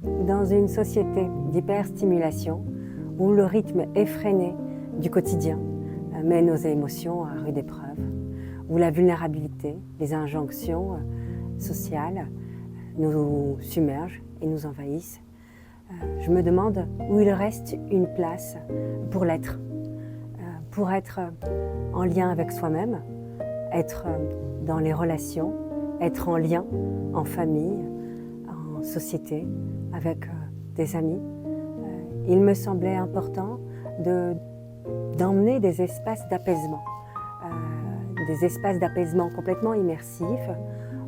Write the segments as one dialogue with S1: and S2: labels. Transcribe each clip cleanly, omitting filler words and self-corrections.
S1: dans une société d'hyperstimulation où le rythme effréné du quotidien met nos émotions à rude épreuve, où la vulnérabilité, les injonctions sociales nous submergent et nous envahissent, je me demande où il reste une place pour l'être, pour être en lien avec soi-même, être dans les relations, être en lien, en famille, en société, avec des amis. Il me semblait important d'emmener des espaces d'apaisement complètement immersifs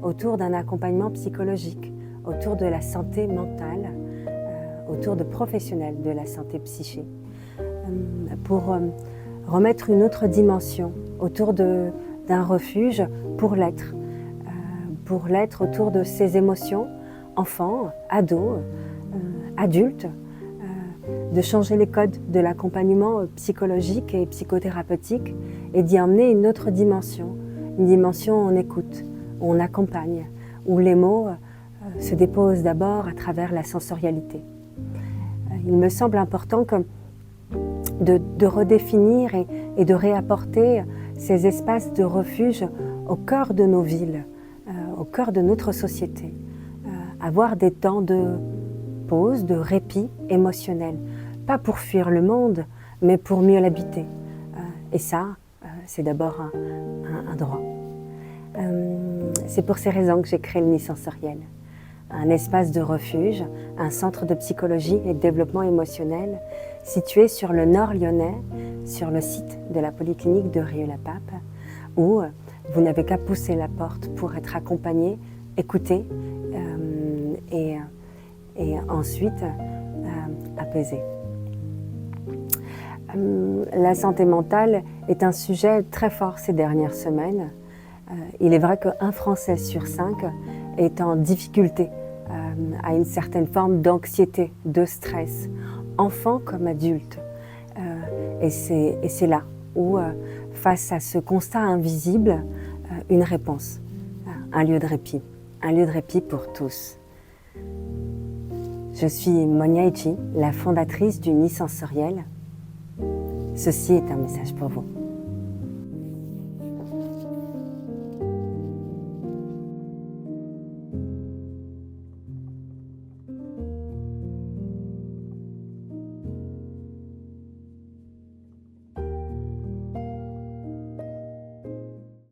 S1: autour d'un accompagnement psychologique, autour de la santé mentale, autour de professionnels de la santé psychique, pour remettre une autre dimension autour d'un refuge pour l'être autour de ses émotions, enfants, ados, adultes, de changer les codes de l'accompagnement psychologique et psychothérapeutique et d'y emmener une autre dimension, une dimension où on écoute, où on accompagne, où les mots se déposent d'abord à travers la sensorialité. Il me semble important de redéfinir et de réapporter ces espaces de refuge au cœur de nos villes, au cœur de notre société. Avoir des temps de pause, de répit émotionnel, pas pour fuir le monde, mais pour mieux l'habiter. Et ça, c'est d'abord un droit. C'est pour ces raisons que j'ai créé le Nid Sensoriel. Un espace de refuge, un centre de psychologie et de développement émotionnel situé sur le nord lyonnais, sur le site de la polyclinique de Rieux-la-Pape, où vous n'avez qu'à pousser la porte pour être accompagné, écouté et ensuite apaisé. La santé mentale est un sujet très fort ces dernières semaines. Il est vrai qu'un Français sur 5 est en difficulté, a une certaine forme d'anxiété, de stress, enfant comme adulte. Et c'est là où, face à ce constat invisible, une réponse, un lieu de répit pour tous. Je suis Monia Eji, la fondatrice du Nid Sensoriel. Ceci est un message pour vous.